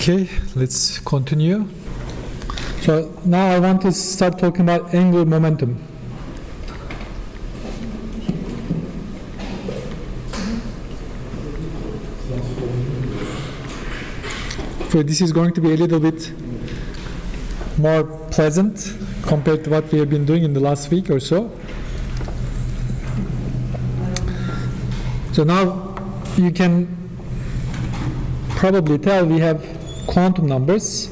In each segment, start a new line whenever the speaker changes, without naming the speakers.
Okay, let's continue. So now I want to start talking about angular momentum. So this is going to be a little bit more pleasant compared to what we have been doing in the last week or so. So now you can probably tell we have quantum numbers.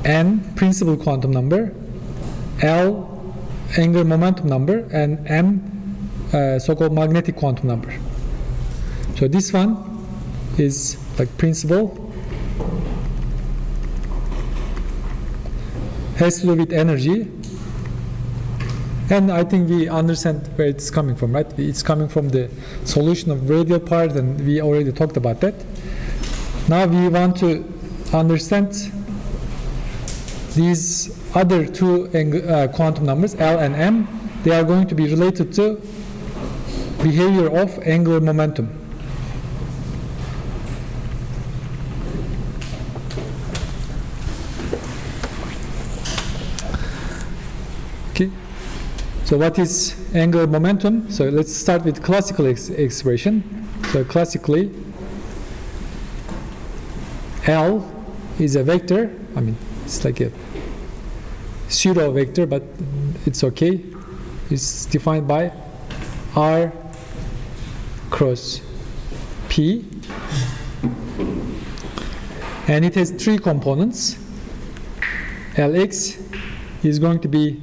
N, principal quantum number, L, angular momentum number, and M, so-called magnetic quantum number. So this one is like principal, has to do with energy, and I think we understand where it's coming from, right? It's coming from the solution of radial part, and we already talked about that. Now we want to understand these other two quantum numbers, L and M. They are going to be related to behavior of angular momentum. Okay. So what is angular momentum? So let's start with classical expression. So classically, L is a vector. I mean, it's like a pseudo vector, but it's okay. It's defined by R cross P, and it has three components. Lx is going to be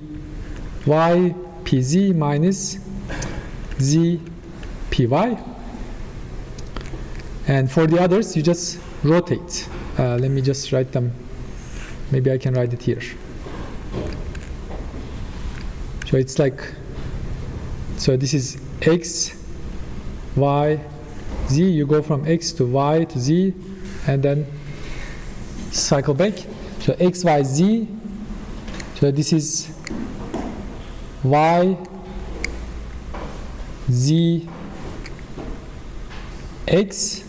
y pz minus z py, and for the others you just rotate. Let me just write them. Maybe I can write it here. So it's like, so this is x, y, z. You go from x to y to z, and then cycle back. So x, y, z. So this is y, z, x.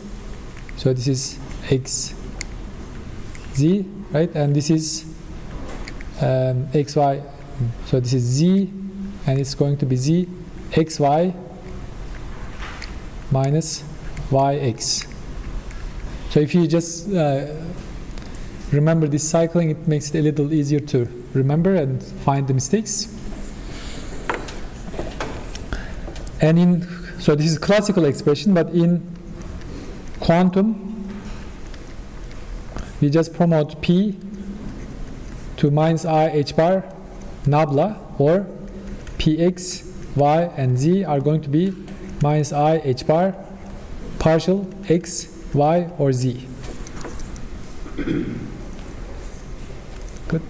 So this is x, z, right? And this is x, y. So this is z, and it's going to be z, x, y minus yx. So if you just remember this cycling, it makes it a little easier to remember and find the mistakes. And so this is classical expression, but in quantum, we just promote P to minus I h bar nabla, or Px, y, and z are going to be minus I h bar partial x, y, or z. Good.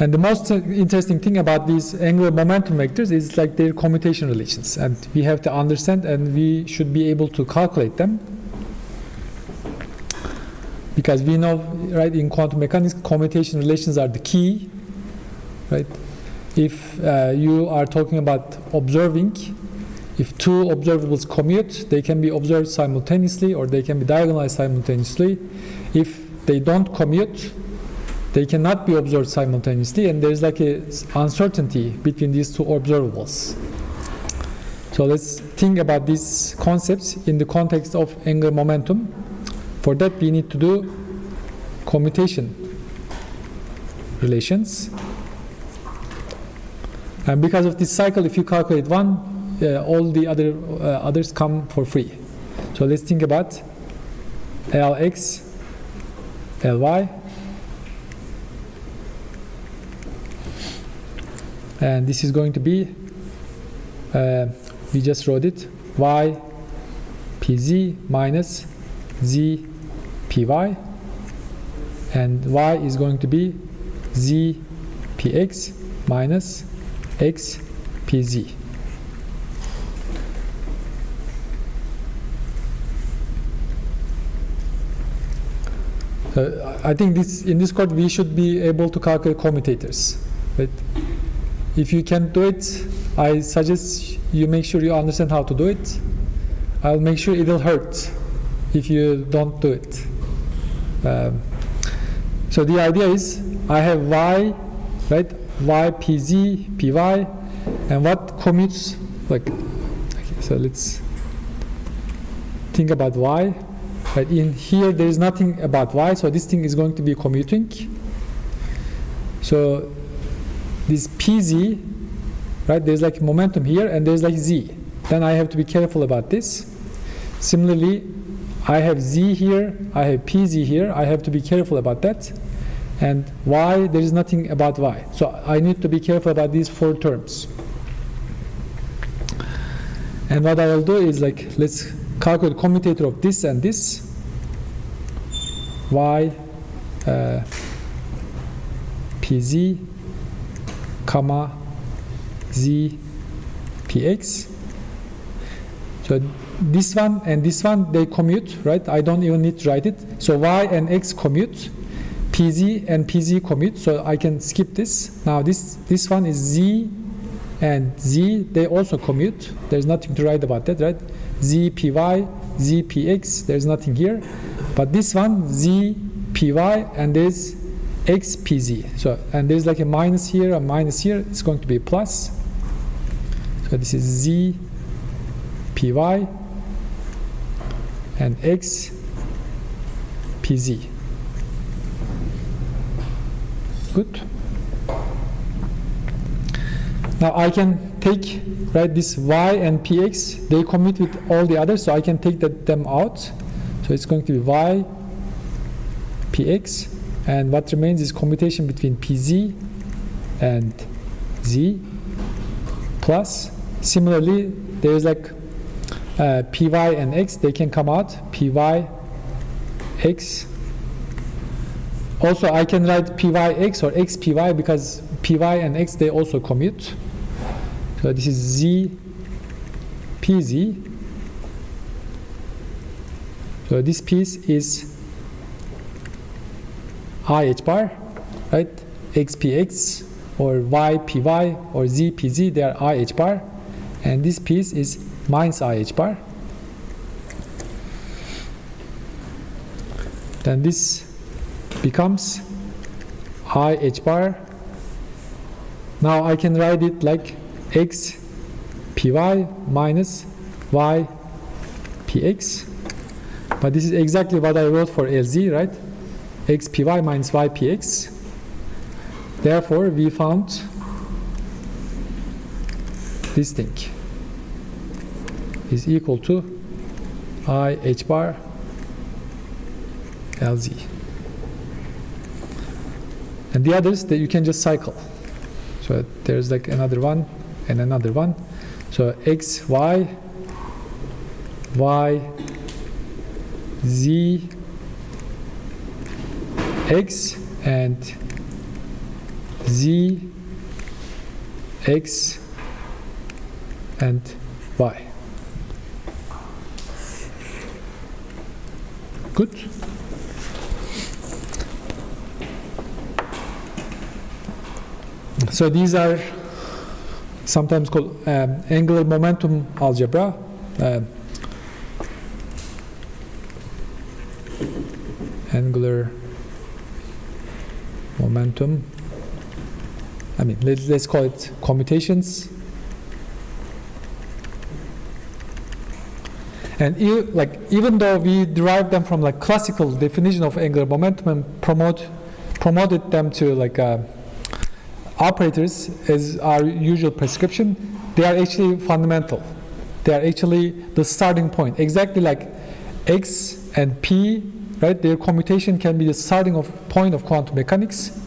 And the most interesting thing about these angular momentum vectors is like their commutation relations, and we have to understand, and we should be able to calculate them, because we know, right, in quantum mechanics, commutation relations are the key, right? If you are talking about observing, if two observables commute, they can be observed simultaneously, or they can be diagonalized simultaneously. If they don't commute, they cannot be observed simultaneously, and there's like a uncertainty between these two observables. So let's think about these concepts in the context of angular momentum. For that, we need to do commutation relations. And because of this cycle, if you calculate one, all the others come for free. So let's think about Lx, Ly, and this is going to be, we just wrote it, y pz minus z py, and y is going to be z px minus x pz. I think in this course we should be able to calculate commutators, right? If you can't do it, I suggest you make sure you understand how to do it. I'll make sure it'll hurt if you don't do it. So the idea is I have y, right? Y pz, py, and what commutes like. Okay, so let's think about y. Right, in here there is nothing about y, so this thing is going to be commuting. So this pz, right, there's like momentum here and there's like z. Then I have to be careful about this. Similarly, I have z here, I have pz here, I have to be careful about that. And y, there is nothing about y. So I need to be careful about these four terms. And what I will do is like, let's calculate commutator of this and this. Y pz, comma, z px. So this one and this one, they commute, right? I don't even need to write it. So y and x commute, pz and pz commute, so I can skip this. Now this one is z and z, they also commute. There's nothing to write about that, right? Z py, z px, there's nothing here. But this one, z py, and there's x pz. So, and there's like a minus here, a minus here, it's going to be plus. So this is z py and x pz. Good. Now I can take, right, this y and px, they commute with all the others, so I can take them out. So it's going to be y px, and what remains is commutation between pz and z, plus similarly there is like py and x, they can come out, py x. Also I can write py x or x py because py and x, they also commute. So this is z pz. So this piece is I h bar, right? X px or y py or z pz, they are I h bar, and this piece is minus I h bar. Then this becomes I h bar. Now I can write it like x py minus y px, but this is exactly what I wrote for LZ, right? X py minus y px. Therefore we found this thing is equal to I h bar LZ. And the others that you can just cycle. So there's like another one and another one. So x, y, y, z, x, and z, x, and y. Good. So these are sometimes called angular momentum algebra. Angular momentum. I mean, let's call it commutations. And even though we derived them from like classical definition of angular momentum and promoted them to like operators as our usual prescription, they are actually fundamental. They are actually the starting point. Exactly like x and p, right? Their commutation can be the starting point of quantum mechanics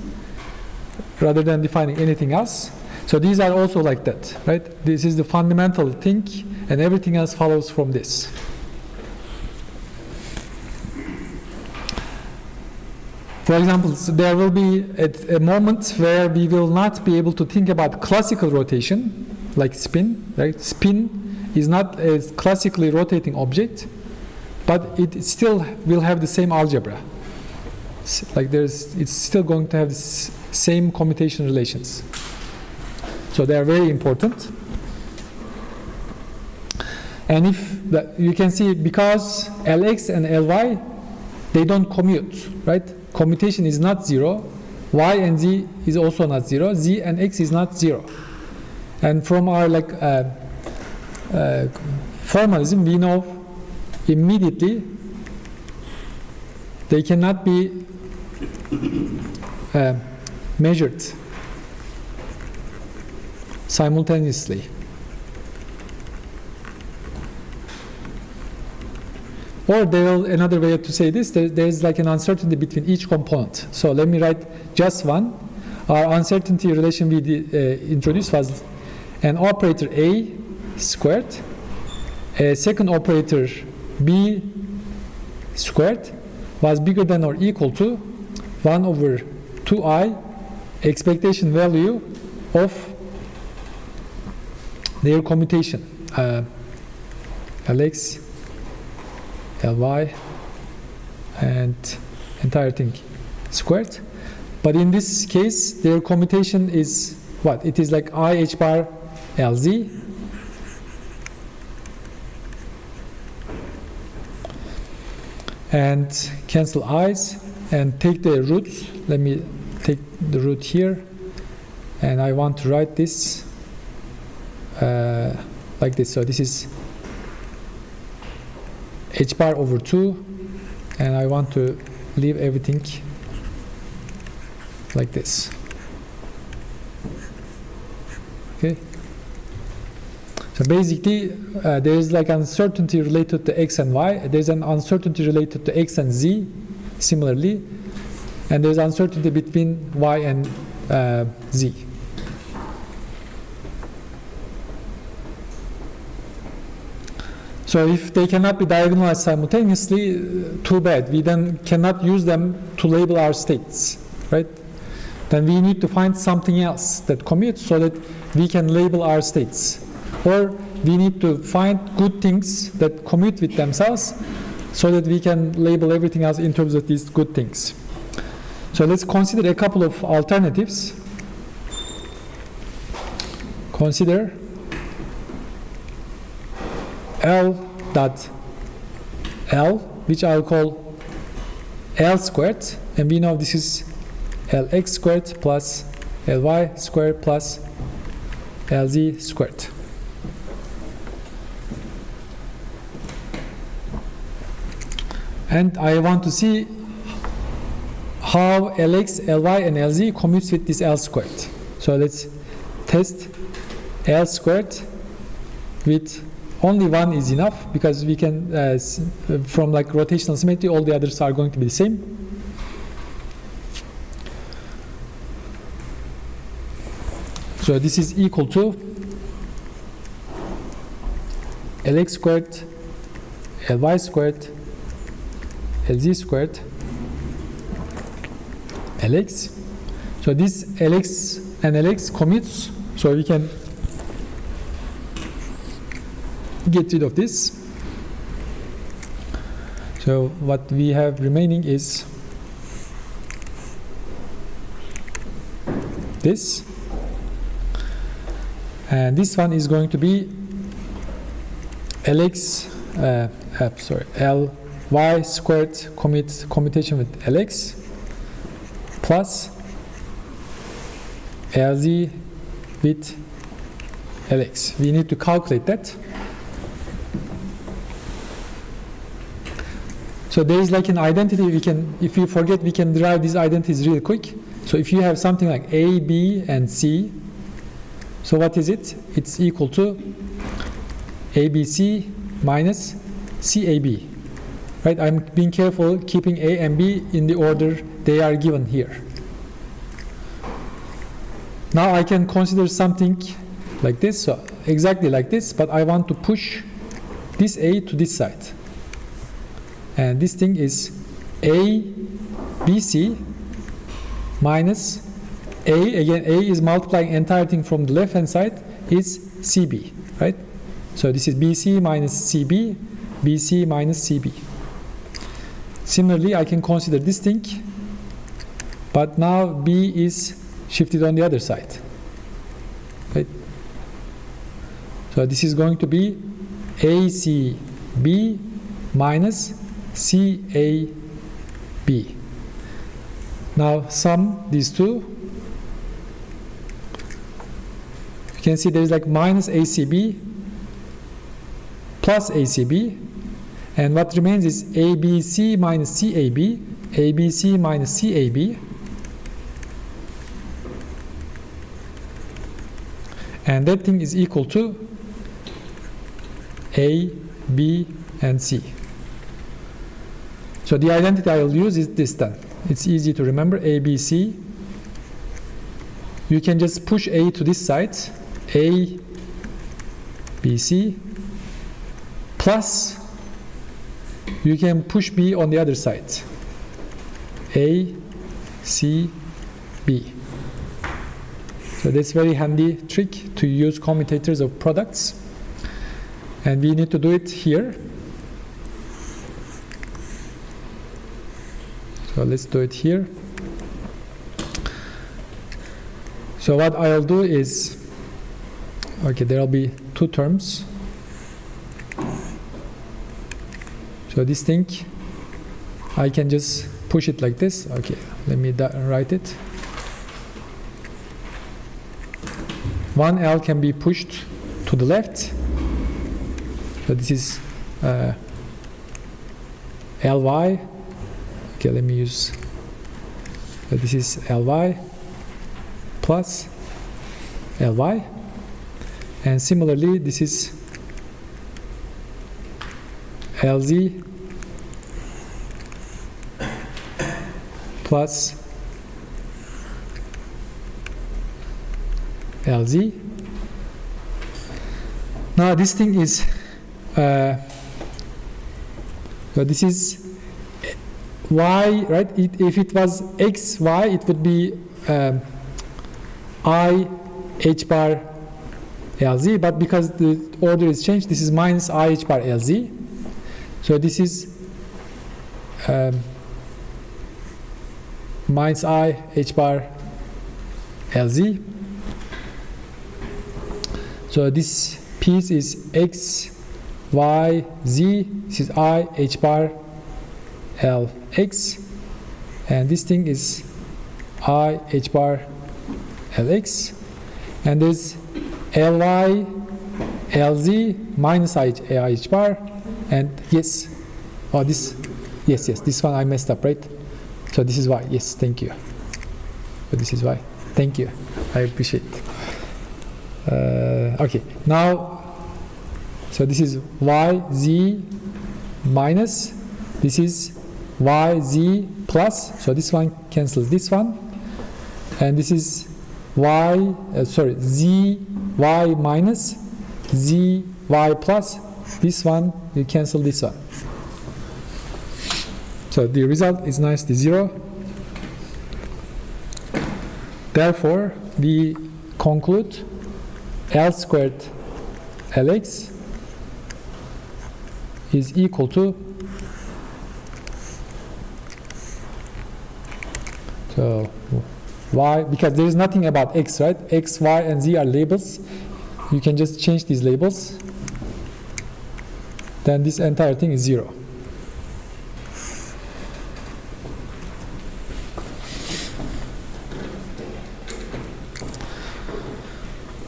rather than defining anything else. So these are also like that, right? This is the fundamental thing, and everything else follows from this. For example, so there will be a moment where we will not be able to think about classical rotation, like spin, right? Spin is not a classically rotating object, but it still will have the same algebra. Like it's still going to have the same commutation relations. So they are very important. And if you can see, because Lx and Ly, they don't commute, right? Commutation is not 0. Y and Z is also not 0. Z and X is not 0. And from our formalism, we know immediately they cannot be measured simultaneously. Or another way to say this, there's like an uncertainty between each component. So let me write just one. Our uncertainty relation we introduced was an operator A squared, a second operator B squared was bigger than or equal to 1 over 2i expectation value of their commutation, Lx, Ly, and entire thing squared. But in this case, their commutation is what? It is like I h bar Lz and cancel i's and take the roots. Let me take the root here, and I want to write this like this. So this is h bar over 2, and I want to leave everything like this. Okay. So basically, there is like uncertainty related to x and y. There's an uncertainty related to x and z, similarly, and there's uncertainty between y and z. So if they cannot be diagonalized simultaneously, too bad. We then cannot use them to label our states, right? Then we need to find something else that commutes so that we can label our states. Or we need to find good things that commute with themselves so that we can label everything else in terms of these good things. So let's consider a couple of alternatives. Consider L dot L, which I'll call L squared, and we know this is Lx squared plus Ly squared plus Lz squared. And I want to see how Lx, Ly, and Lz commutes with this L squared. So let's test L squared with only one is enough, because we can, from like rotational symmetry, all the others are going to be the same. So this is equal to Lx squared, Ly squared, Lz squared, Lx. So this Lx and Lx commutes, so we can get rid of this. So what we have remaining is this, and this one is going to be Lx, Ly squared commutation with Lx plus Lz with Lx. We need to calculate that. So there is like an identity we can, if you forget, we can derive these identities really quick. So if you have something like A, B, and C, so what is it? It's equal to ABC minus CAB. Right? I'm being careful keeping A and B in the order they are given here. Now I can consider something like this, so exactly like this, but I want to push this A to this side. And this thing is ABC minus A, again A is multiplying entire thing from the left hand side, is CB, right? So this is BC minus CB, BC minus CB. Similarly, I can consider this thing, but now B is shifted on the other side, right? So this is going to be ACB minus CAB. Now sum these two. You can see there is like minus ACB plus ACB, and what remains is ABC minus CAB, ABC minus CAB, and that thing is equal to A, B, and C. So the identity I will use is this then. It's easy to remember, A, B, C. You can just push A to this side, A, B, C, plus you can push B on the other side, A, C, B. So that's very handy trick to use commutators of products, and we need to do it here. So let's do it here. So what I'll do is, okay, there will be two terms. So this thing, I can just push it like this. Okay, let me write it. 1L can be pushed to the left. So this is Ly. Okay, let me use, so this is Ly plus Ly. And similarly, this is LZ plus LZ. Now this thing is, so this is Y, right? If it was XY, it would be I H bar LZ, but because the order is changed, this is minus I H bar LZ. So this is minus I H bar LZ. So this piece is X, Y, Z. This is I H bar LX. And this thing is I H bar LX. And there's Ly, LZ minus I H bar. And yes, oh this, yes, this one I messed up, right? So this is why, yes, thank you. So this is why, thank you, I appreciate it. Okay, now, so this is YZ minus, this is YZ plus, so this one cancels this one, and this is ZY minus ZY plus, this one, you cancel this one. So the result is nicely 0. Therefore, we conclude L squared Lx is equal to, so y, because there is nothing about x, right? X, y, and z are labels. You can just change these labels. Then this entire thing is 0.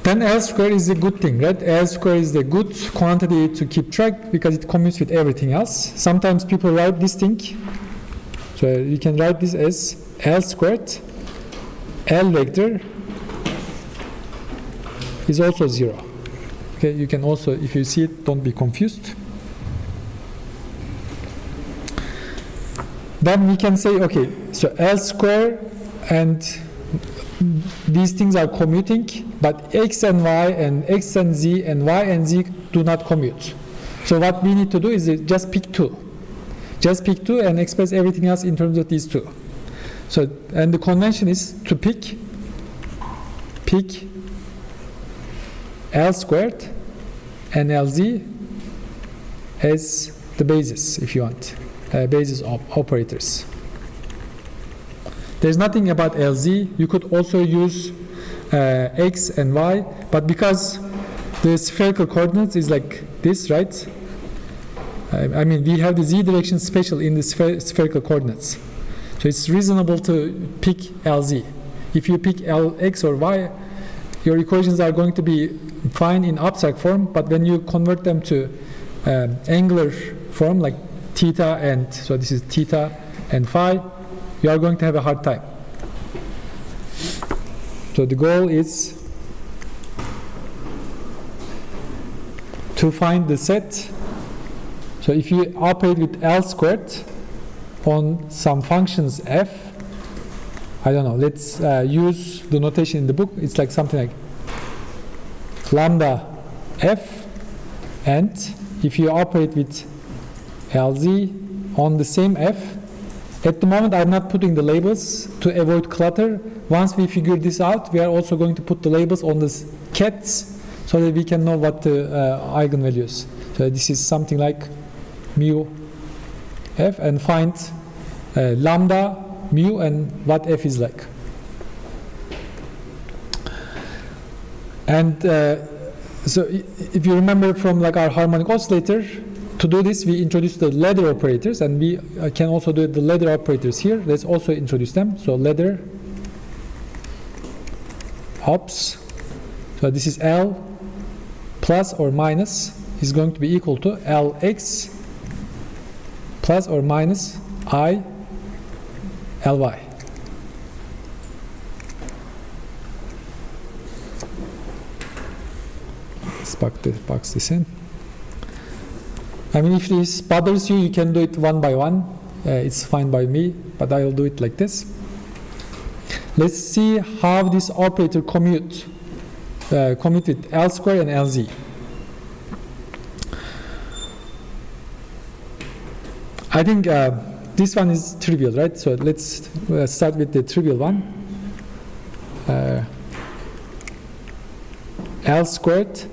Then L square is a good thing, right? L square is a good quantity to keep track because it commutes with everything else. Sometimes people write this thing. So you can write this as L squared. L vector is also 0. Okay, you can also, if you see it, don't be confused. Then we can say, okay, so L square and these things are commuting, but x and y and x and z and y and z do not commute. So what we need to do is just pick 2. Just pick 2 and express everything else in terms of these 2. So, and the convention is to pick L squared and LZ as the basis, if you want, basis of operators. There's nothing about LZ. You could also use x and y, but because the spherical coordinates is like this, right? I mean, we have the z direction special in the spherical coordinates. So it's reasonable to pick LZ. If you pick Lx or y, your equations are going to be fine in abstract form, but when you convert them to angular form, like theta, and so this is theta and phi, you are going to have a hard time. So the goal is to find the set. So if you operate with L squared on some functions f, I don't know, let's use the notation in the book. It's like something like lambda f, and if you operate with Lz on the same f, at the moment I'm not putting the labels to avoid clutter. Once we figure this out, we are also going to put the labels on the kets so that we can know what the eigenvalues. So this is something like mu f, and find lambda, mu, and what f is like. And so if you remember from like our harmonic oscillator, to do this we introduced the ladder operators, and we can also do the ladder operators here. Let's also introduce them. So ladder ops, so this is L plus or minus is going to be equal to Lx plus or minus I Ly. Let's box this in. I mean, if this bothers you, you can do it one by one. It's fine by me, but I will do it like this. Let's see how this operator commute with L square and Lz. I think this one is trivial, right? So let's start with the trivial one. L squared,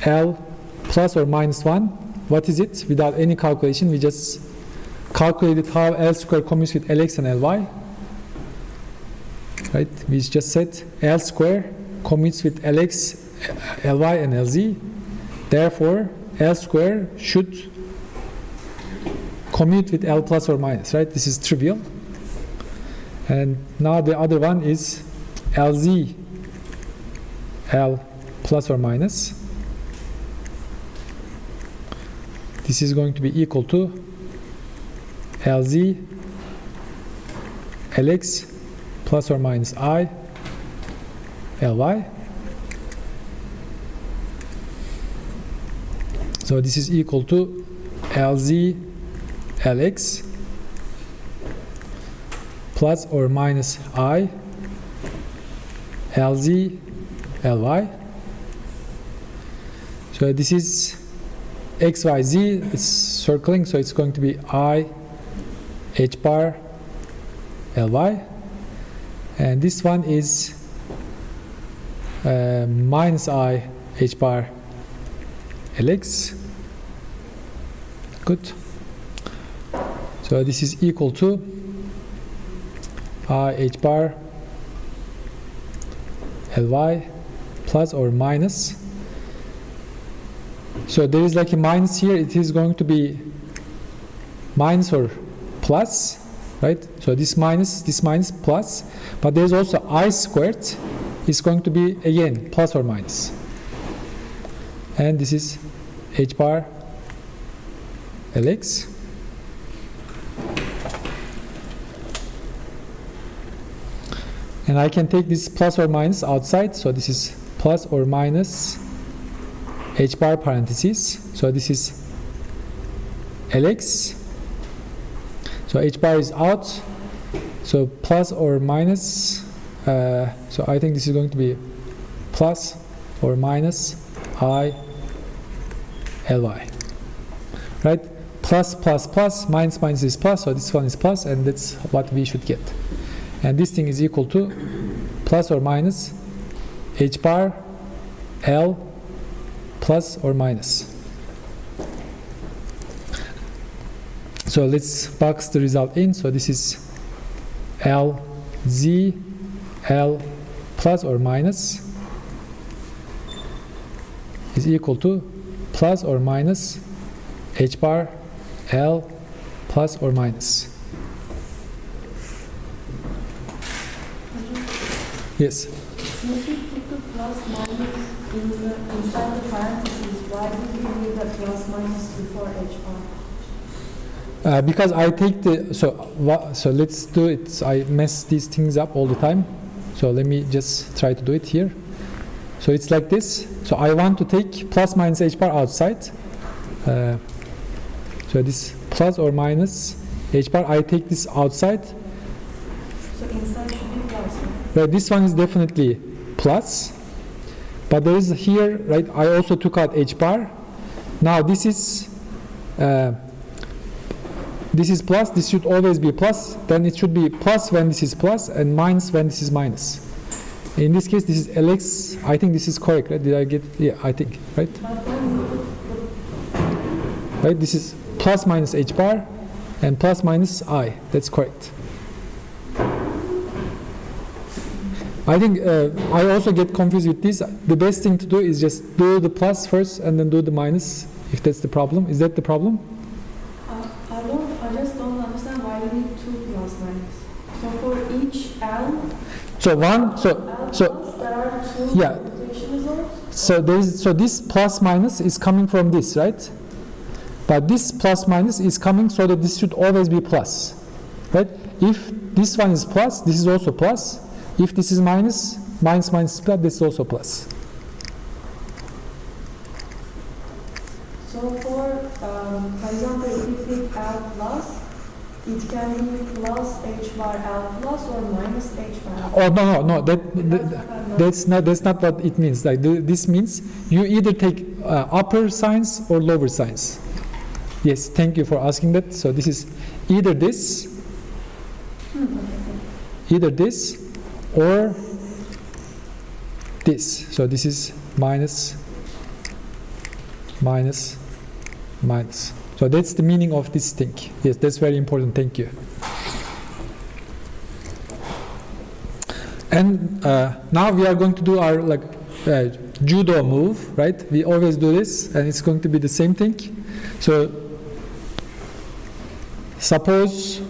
L plus or minus 1. What is it? Without any calculation, we just calculated how L squared commutes with Lx and Ly. Right? We just said L square commutes with Lx, Ly, and Lz. Therefore, L square should commute with L plus or minus, right? This is trivial. And now the other one is Lz, L plus or minus. This is going to be equal to Lz, Lx plus or minus I, Ly. So this is equal to Lz, Lx plus or minus I, Lz, Ly. So this is x, y, z, it's circling, so it's going to be I, h bar, Ly. And this one is minus I, h bar, Lx. Good. So this is equal to I, h bar, Ly plus or minus. So there is like a minus here. It is going to be minus or plus, right? So this minus plus, but there's also I squared is going to be again plus or minus. And this is h bar Lx. And I can take this plus or minus outside, so this is plus or minus h bar parentheses. So this is Lx. So h bar is out. So plus or minus. So I think this is going to be plus or minus I Ly. Right? Plus, plus, plus, minus, minus is plus. So this one is plus, and that's what we should get. And this thing is equal to plus or minus h bar L plus or minus. So let's box the result in. So this is L z L plus or minus is equal to plus or minus h bar L plus or minus. Yes?
Since we put the plus minus inside the parentheses, why did we need the plus minus before h bar?
Because I take the, so let's do it. I mess these things up all the time. So let me just try to do it here. So it's like this. So I want to take plus minus h bar outside. So this plus or minus h bar, I take this outside.
So inside should be plus, right?
Right, this one is definitely plus. But there is here, right, I also took out h bar. Now this is plus, this should always be plus, then it should be plus when this is plus and minus when this is minus. In this case, this is Lx, I think this is correct, right? Did I get, yeah, I think, right? Right, this is plus minus h bar and plus minus I, that's correct. I think I also get confused with this. The best thing to do is just do the plus first and then do the minus, if that's the problem. Is that the problem?
I just don't understand why we need two plus minus. So for each L,
So one,
L
so
plus, there are two
yeah.
computation results.
So this plus minus is coming from this, right? But this plus minus is coming so that this should always be plus, right? If this one is plus, this is also plus. If this is minus, minus minus plus, this is also plus.
So for example, if we pick L plus, it can be plus h bar L plus or minus h bar L.
Oh no, that's not what it means. Like this means you either take upper signs or lower signs. Yes, thank you for asking that. So this is either this or this. So this is minus, minus, minus. So that's the meaning of this thing. Yes, that's very important. Thank you. And now we are going to do our judo move, right? We always do this, and it's going to be the same thing. So suppose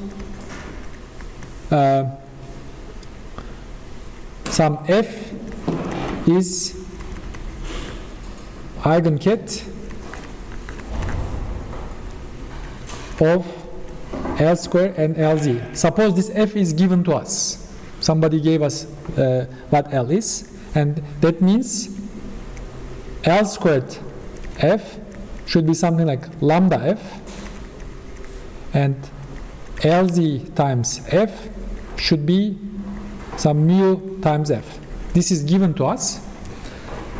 some f is eigenket of L square and Lz. Suppose this f is given to us. Somebody gave us what L is, and that means L squared f should be something like lambda f, and Lz times f should be some mu times f. This is given to us,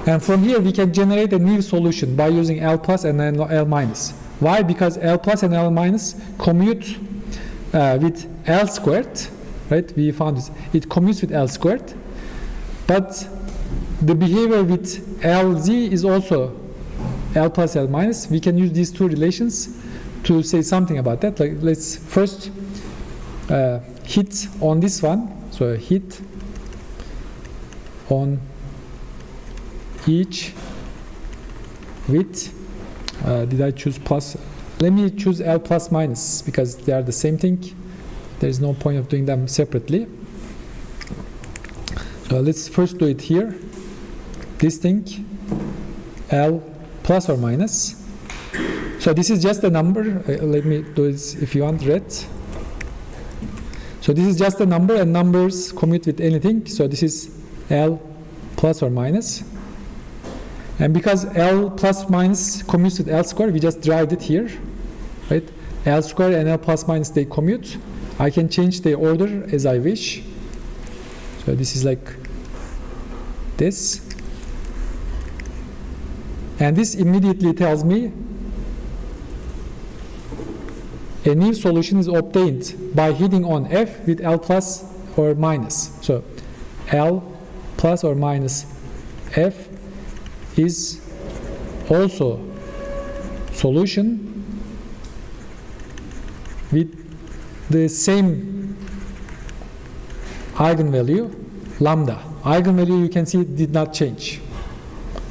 and from here we can generate a new solution by using L plus and then L minus. Why? Because L plus and L minus commute with L squared, right? We found this. It commutes with L squared, but the behavior with Lz is also L plus L minus. We can use these two relations to say something about that. Like, let's first hit on this one. So hit on each with did I choose plus? Let me choose L plus minus because they are the same thing. There is no point of doing them separately. So let's first do it here. This thing, L plus or minus. So this is just a number. Let me do this if you want, red. So this is just a number, and numbers commute with anything. So this is L plus or minus. And because L plus minus commutes with L square, we just derived it here, right? L square and L plus minus, they commute. I can change the order as I wish. So this is like this. And this immediately tells me a new solution is obtained by hitting on f with L plus or minus. So L plus or minus f is also solution with the same eigenvalue lambda. Eigenvalue, you can see, did not change.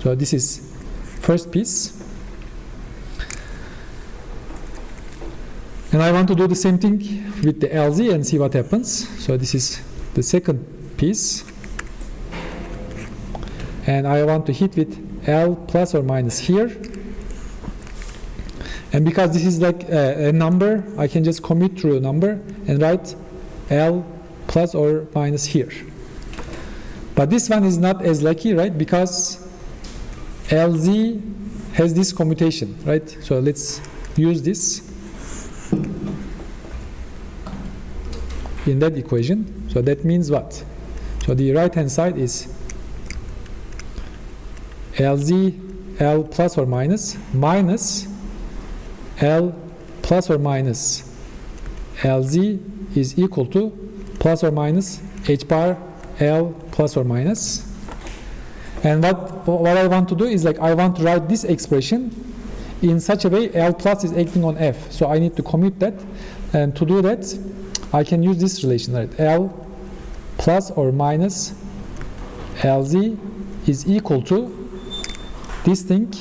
So this is first piece. And I want to do the same thing with the LZ and see what happens. So this is the second piece. And I want to hit with L plus or minus here. And because this is like a number, I can just commute through a number and write L plus or minus here. But this one is not as lucky, right? Because LZ has this commutation, right? So let's use this in that equation. So that means what? So the right hand side is LZ L plus or minus L plus or minus LZ is equal to plus or minus H bar L plus or minus. And what I want to do is like I want to write this expression in such a way L plus is acting on F. So I need to commute that. And to do that, I can use this relation, right? L plus or minus LZ is equal to this thing.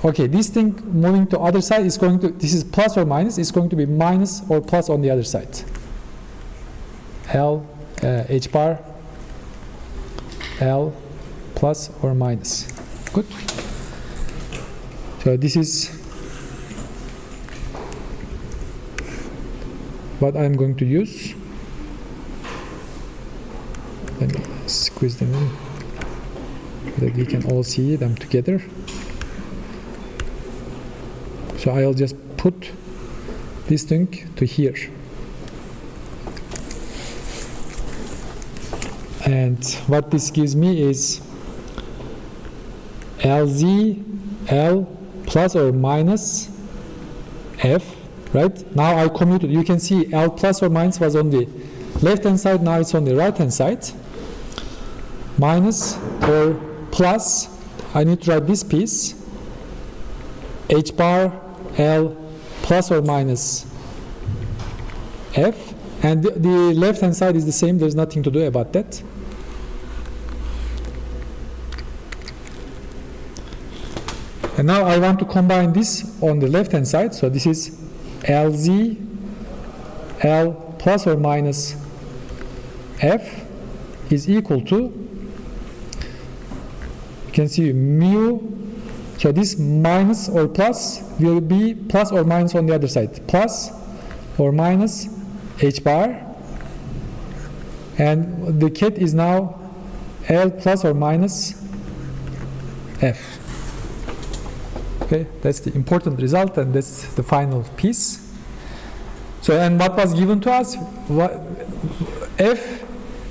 Okay, this thing moving to other side is going to, this is plus or minus, is going to be minus or plus on the other side. L, H bar, L plus or minus. Good. So this is what I'm going to use. Let me squeeze them in so that we can all see them together. So I'll just put this thing to here. And what this gives me is LZ, L plus or minus F, right? Now I commuted. You can see L plus or minus was on the left hand side, now it's on the right hand side. Minus or plus, I need to write this piece. H bar L plus or minus F, and the left hand side is the same, there's nothing to do about that. And now I want to combine this on the left hand side, so this is LZ L plus or minus F is equal to, you can see mu. So this minus or plus will be plus or minus on the other side. Plus or minus H bar. And the ket is now L plus or minus F. Okay, that's the important result and that's the final piece. So, and what was given to us? F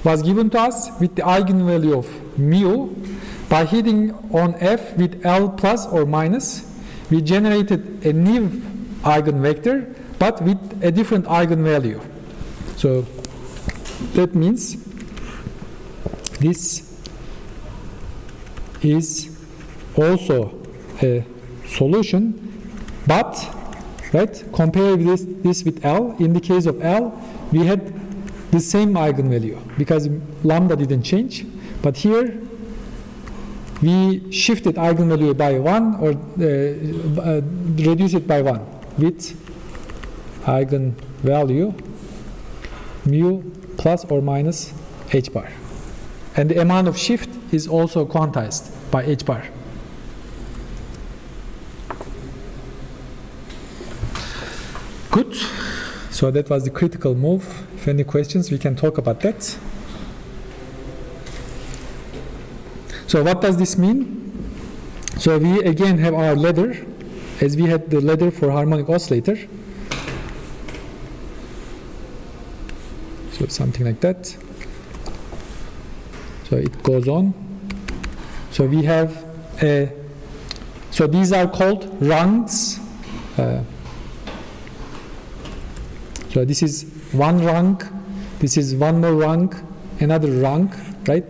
was given to us with the eigenvalue of mu. By hitting on F with L plus or minus, we generated a new eigenvector, but with a different eigenvalue. So that means this is also a solution, but right, compare this with L. In the case of L, we had the same eigenvalue because lambda didn't change, but here we shifted eigenvalue by 1 or reduce it by 1 with eigenvalue mu plus or minus H bar. And the amount of shift is also quantized by H bar. Good. So that was the critical move. If any questions, we can talk about that. So what does this mean? So we again have our ladder, as we had the ladder for harmonic oscillator. So something like that. So it goes on. So we have so these are called rungs. So this is one rung, this is one more rung, another rung, right?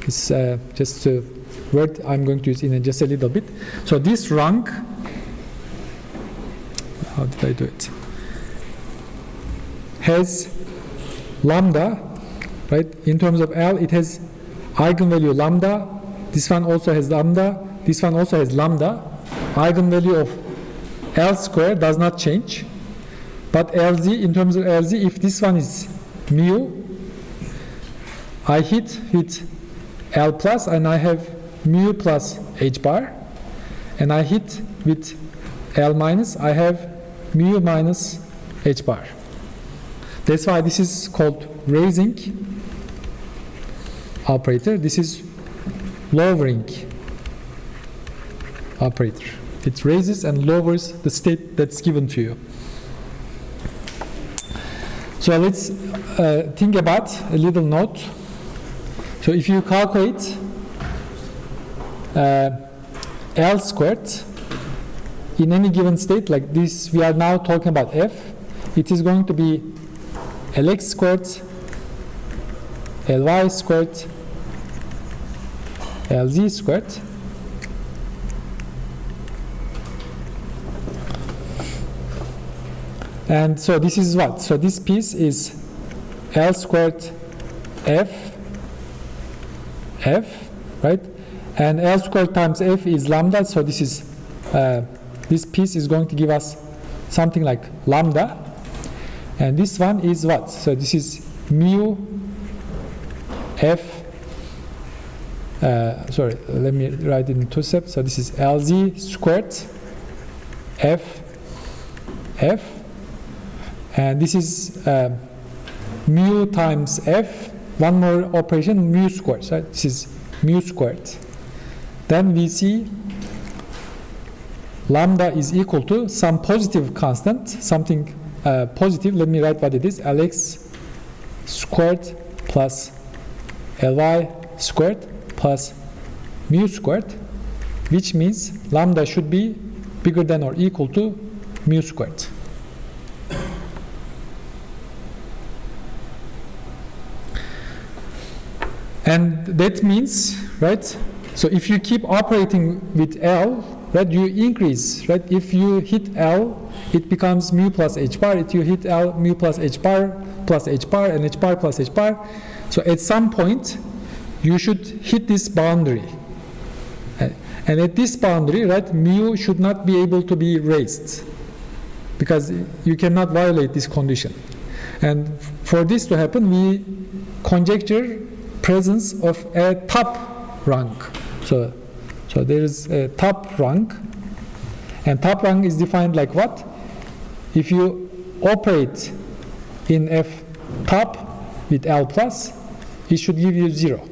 It's just a word I'm going to use in just a little bit. So this rung, how did I do it? Has lambda, right? In terms of L, it has eigenvalue lambda, this one also has lambda, this one also has lambda. Eigenvalue of L square does not change. But LZ, in terms of LZ, if this one is mu, I hit with L plus and I have mu plus H bar. And I hit with L minus, I have mu minus H bar. That's why this is called raising operator. This is lowering operator. It raises and lowers the state that's given to you. So let's think about a little note. So if you calculate L squared in any given state like this, we are now talking about F, it is going to be Lx squared, Ly squared, Lz squared, and so this is what? So this piece is L squared F, right? And L squared times F is lambda, so this is this piece is going to give us something like lambda. And this one is what? So this is mu F, sorry, let me write it in two steps. So this is Lz squared F, and this is mu times F, one more operation, mu squared, right? This is mu squared. Then we see lambda is equal to some positive constant, something positive. Let me write what it is. Lx squared plus Ly squared plus mu squared, which means lambda should be bigger than or equal to mu squared. And that means, right, so if you keep operating with L, right, you increase, right? If you hit L, it becomes mu plus H bar. If you hit L, mu plus H bar, and H bar plus H bar. So at some point, you should hit this boundary. And at this boundary, right, mu should not be able to be raised because you cannot violate this condition. And for this to happen, we conjecture presence of a top rank. So there is a top rank, and top rank is defined like what? If you operate in F top with L plus, it should give you 0.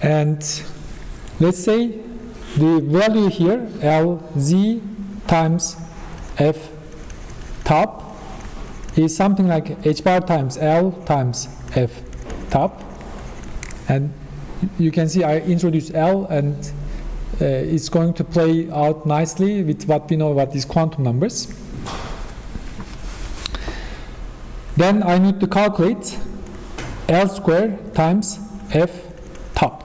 And let's say the value here, Lz times F top, is something like H bar times L times F top. And you can see I introduced L, and it's going to play out nicely with what we know about these quantum numbers. Then I need to calculate L squared times F top.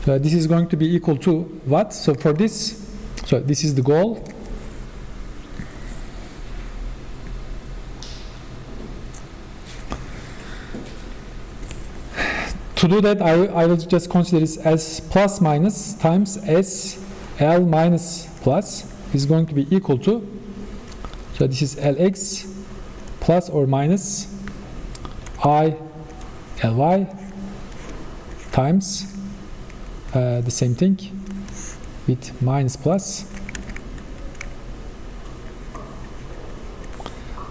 So this is going to be equal to what? So for this, so this is the goal. To do that, I will just consider this as plus minus times S L minus plus is going to be equal to, so this is Lx plus or minus I Ly times the same thing with minus plus,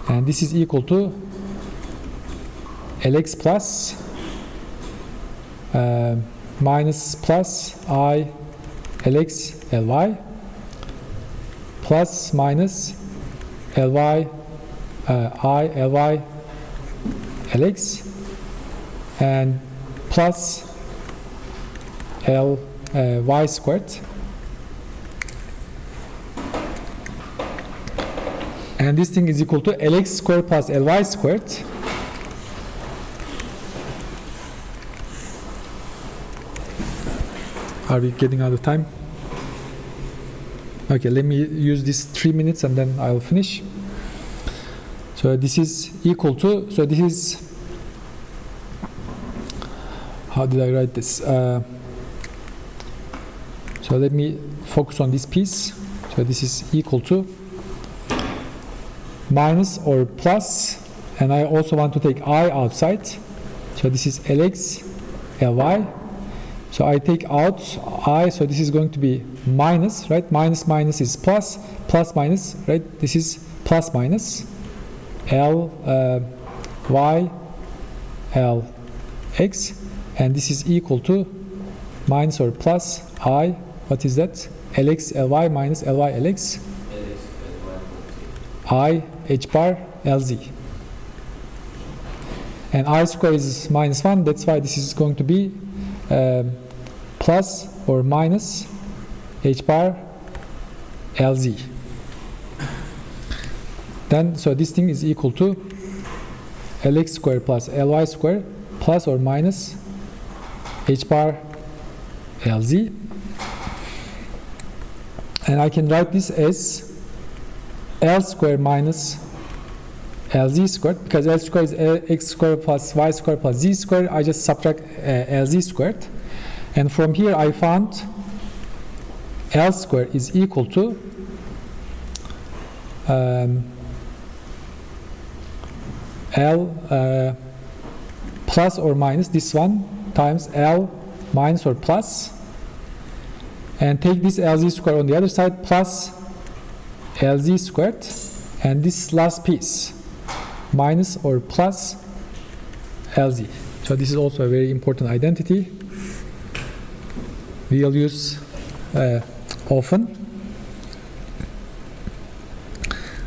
and this is equal to Lx plus minus plus I Lx Ly plus minus Ly I Ly Lx and plus y squared, and this thing is equal to Lx squared plus Ly squared Are we getting out of time? Okay, let me use this 3 minutes and then I'll finish. So this is equal to, so this is, how did I write this? So let me focus on this piece. So this is equal to minus or plus, and I also want to take I outside. So this is Lx, Ly. So I take out I, so this is going to be minus, right? Minus minus is plus, plus minus, right? This is plus minus L y L x, and this is equal to minus or plus I, what is that? Lx Ly minus Ly Lx I h bar Lz. And I square is minus 1, that's why this is going to be plus or minus h bar Lz. Then, so this thing is equal to Lx square plus Ly square plus or minus h bar Lz. And I can write this as L square minus Lz squared, because L square is x squared plus y squared plus z squared. I just subtract Lz squared. And from here I found L square is equal to L plus or minus this one times L minus or plus, and take this Lz square on the other side plus Lz squared, and this last piece minus or plus Lz. So this is also a very important identity we'll use often.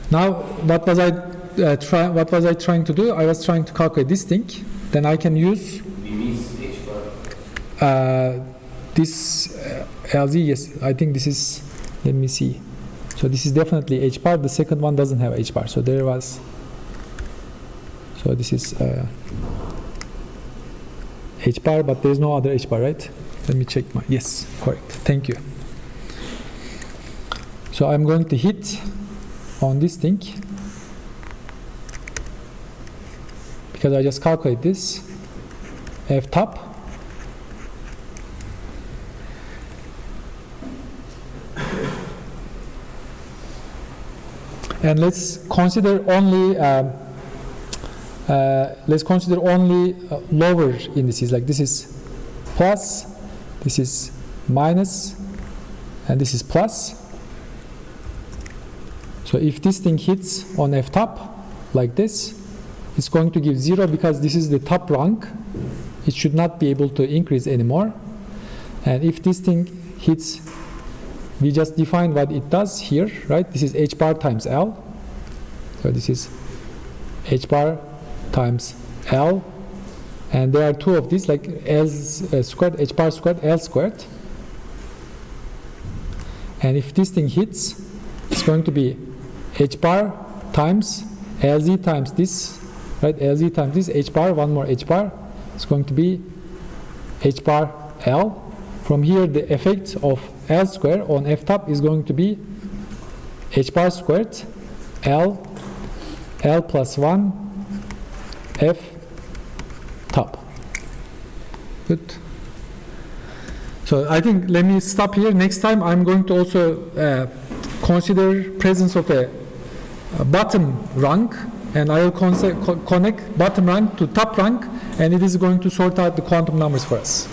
Now, what was I trying to do? I was trying to calculate this thing. Then I can use this Lz. Yes, I think this is. Let me see. So this is definitely h bar. The second one doesn't have h bar. So there was. So this is h bar, but there is no other h bar, right? Let me check my. Yes, correct. Thank you. So I'm going to hit on this thing because I just calculate this f top. And let's consider only lower indices, like this is plus, this is minus, and this is plus. So if this thing hits on f top like this, it's going to give 0 because this is the top rank. It should not be able to increase anymore. And if this thing hits, we just define what it does here, right? This is h bar times L. So this is h bar times L. And there are two of these, like L squared, h bar squared, L squared. And if this thing hits, it's going to be h bar times Lz times this, right? Lz times this, h bar, one more h bar. It's going to be h bar L. From here, the effect of L square on f top is going to be h bar squared L plus 1 f top. Good. So I think let me stop here. Next time I'm going to also consider presence of a bottom rank, and I will connect bottom rank to top rank, and it is going to sort out the quantum numbers for us.